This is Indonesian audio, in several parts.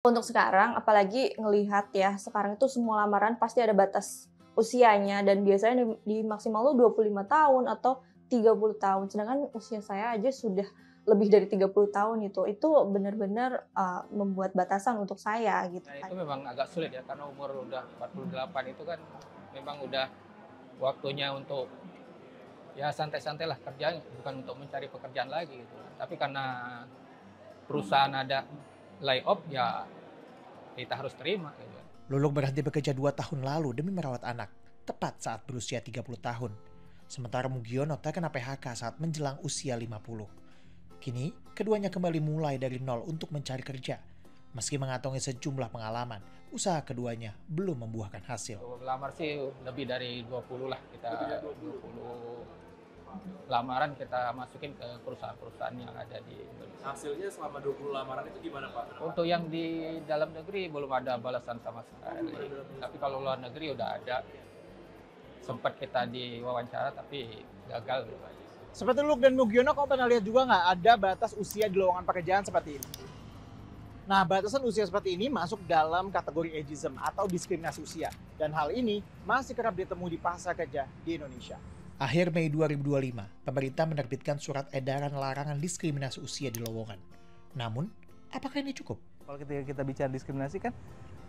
Untuk sekarang, apalagi ngelihat ya, sekarang itu semua lamaran pasti ada batas usianya dan biasanya di maksimal tuh 25 tahun atau 30 tahun. Sedangkan usia saya aja sudah lebih dari 30 tahun itu. Itu benar-benar, membuat batasan untuk saya gitu Nah, itu kan. memang agak sulit ya, karena umur udah 48 itu kan memang udah waktunya untuk ya santai-santai lah kerjanya, bukan untuk mencari pekerjaan lagi gitu. Tapi karena perusahaan ada layoff, ya kita harus terima gitu. Lulung berhenti bekerja 2 tahun lalu demi merawat anak, tepat saat berusia 30 tahun. Sementara Mugiono terkena PHK saat menjelang usia 50. Kini, keduanya kembali mulai dari nol untuk mencari kerja. Meski mengantongi sejumlah pengalaman, usaha keduanya belum membuahkan hasil. Untuk lamar sih lebih dari 20 lah, kita 20 lamaran kita masukin ke perusahaan-perusahaan yang ada di Indonesia. Hasilnya selama 20 lamaran itu gimana Pak? Untuk yang di dalam negeri belum ada balasan sama sekali. Tapi kalau luar negeri udah ada. Sempat kita diwawancara tapi gagal. Seperti Lulung dan Mugiono, kamu pernah lihat juga nggak ada batas usia di lowongan pekerjaan seperti ini? Nah, batasan usia seperti ini masuk dalam kategori ageism atau diskriminasi usia. Dan hal ini masih kerap ditemui di pasar kerja di Indonesia. Akhir Mei 2025, pemerintah menerbitkan surat edaran larangan diskriminasi usia di lowongan. Namun, apakah ini cukup? Kalau ketika kita bicara diskriminasi kan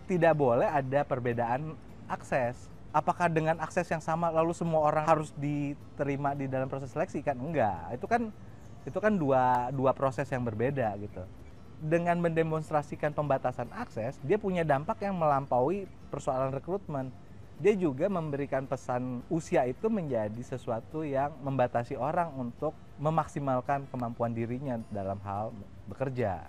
tidak boleh ada perbedaan akses. Apakah dengan akses yang sama lalu semua orang harus diterima di dalam proses seleksi? Kan enggak. Itu kan dua proses yang berbeda gitu. Dengan mendemonstrasikan pembatasan akses, dia punya dampak yang melampaui persoalan rekrutmen. Dia juga memberikan pesan usia itu menjadi sesuatu yang membatasi orang untuk memaksimalkan kemampuan dirinya dalam hal bekerja.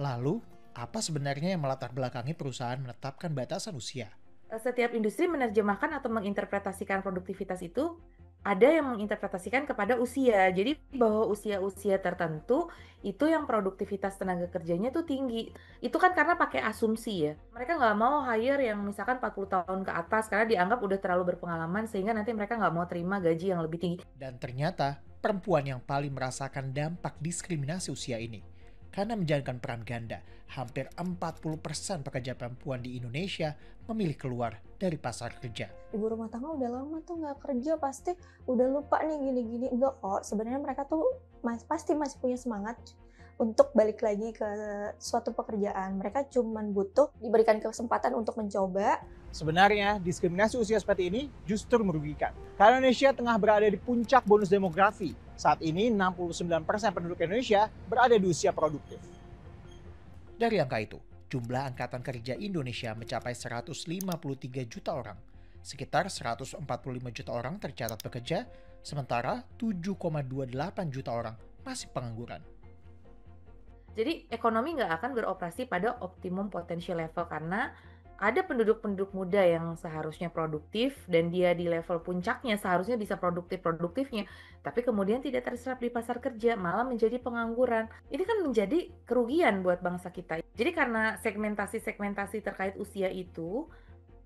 Lalu, apa sebenarnya yang melatar belakangi perusahaan menetapkan batasan usia? Setiap industri menerjemahkan atau menginterpretasikan produktivitas itu ada yang menginterpretasikan kepada usia. Jadi bahwa usia-usia tertentu itu yang produktivitas tenaga kerjanya tuh tinggi. Itu kan karena pakai asumsi ya. Mereka nggak mau hire yang misalkan 40 tahun ke atas karena dianggap udah terlalu berpengalaman sehingga nanti mereka nggak mau terima gaji yang lebih tinggi. Dan ternyata, perempuan yang paling merasakan dampak diskriminasi usia ini. Karena menjalankan peran ganda, hampir 40% pekerja perempuan di Indonesia memilih keluar dari pasar kerja. Ibu rumah tangga udah lama tuh nggak kerja, pasti udah lupa nih gini-gini. Enggak kok, sebenarnya mereka tuh pasti masih punya semangat untuk balik lagi ke suatu pekerjaan. Mereka cuman butuh diberikan kesempatan untuk mencoba. Sebenarnya, diskriminasi usia seperti ini justru merugikan. Karena Indonesia tengah berada di puncak bonus demografi. Saat ini 69% penduduk Indonesia berada di usia produktif. Dari angka itu, jumlah angkatan kerja Indonesia mencapai 153 juta orang. Sekitar 145 juta orang tercatat bekerja, sementara 7,28 juta orang masih pengangguran. Jadi ekonomi nggak akan beroperasi pada optimum potential level karena ada penduduk-penduduk muda yang seharusnya produktif dan dia di level puncaknya seharusnya bisa produktifnya, tapi kemudian tidak terserap di pasar kerja, malah menjadi pengangguran. Ini kan menjadi kerugian buat bangsa kita. Jadi karena segmentasi-segmentasi terkait usia itu,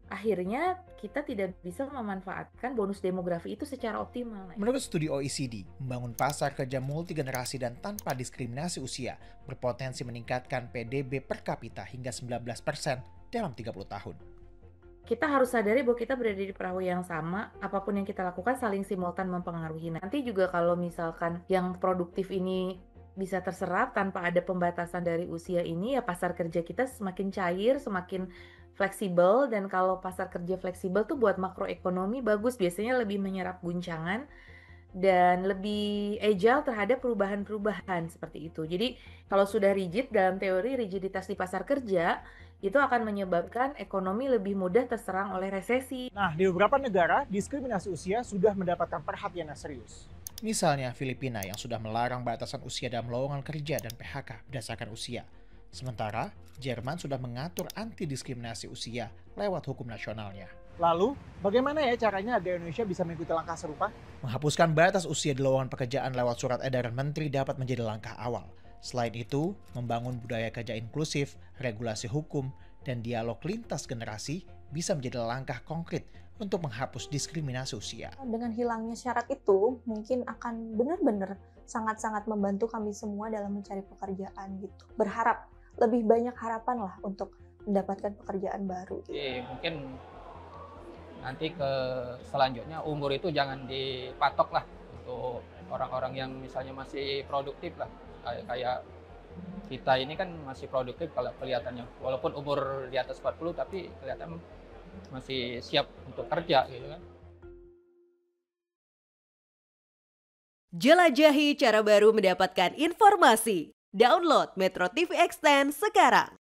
akhirnya kita tidak bisa memanfaatkan bonus demografi itu secara optimal. Menurut studi OECD, membangun pasar kerja multigenerasi dan tanpa diskriminasi usia berpotensi meningkatkan PDB per kapita hingga 19% dalam 30 tahun. Kita harus sadari bahwa kita berada di perahu yang sama, apapun yang kita lakukan saling simultan mempengaruhi. Nanti juga kalau misalkan yang produktif ini bisa terserap tanpa ada pembatasan dari usia ini, ya pasar kerja kita semakin cair, semakin fleksibel, dan kalau pasar kerja fleksibel tuh buat makroekonomi bagus, biasanya lebih menyerap guncangan dan lebih agile terhadap perubahan-perubahan seperti itu. Jadi kalau sudah rigid, dalam teori rigiditas di pasar kerja itu akan menyebabkan ekonomi lebih mudah terserang oleh resesi. Nah, di beberapa negara, diskriminasi usia sudah mendapatkan perhatian yang serius. Misalnya Filipina yang sudah melarang batasan usia dalam lowongan kerja dan PHK berdasarkan usia. Sementara, Jerman sudah mengatur anti-diskriminasi usia lewat hukum nasionalnya. Lalu, bagaimana ya caranya agar Indonesia bisa mengikuti langkah serupa? Menghapuskan batas usia di lowongan pekerjaan lewat surat edaran menteri dapat menjadi langkah awal. Selain itu, membangun budaya kerja inklusif, regulasi hukum, dan dialog lintas generasi bisa menjadi langkah konkret untuk menghapus diskriminasi usia. Dengan hilangnya syarat itu, mungkin akan benar-benar sangat-sangat membantu kami semua dalam mencari pekerjaan gitu. Berharap lebih banyak harapan lah untuk mendapatkan pekerjaan baru. Jadi mungkin nanti ke selanjutnya umur itu jangan dipatok lah untuk orang-orang yang misalnya masih produktif lah. Kayak kita ini kan masih produktif kalau kelihatannya. Walaupun umur di atas 40 tapi kelihatan masih siap untuk kerja gitu kan. Jelajahi cara baru mendapatkan informasi. Download Metro TV Extend sekarang.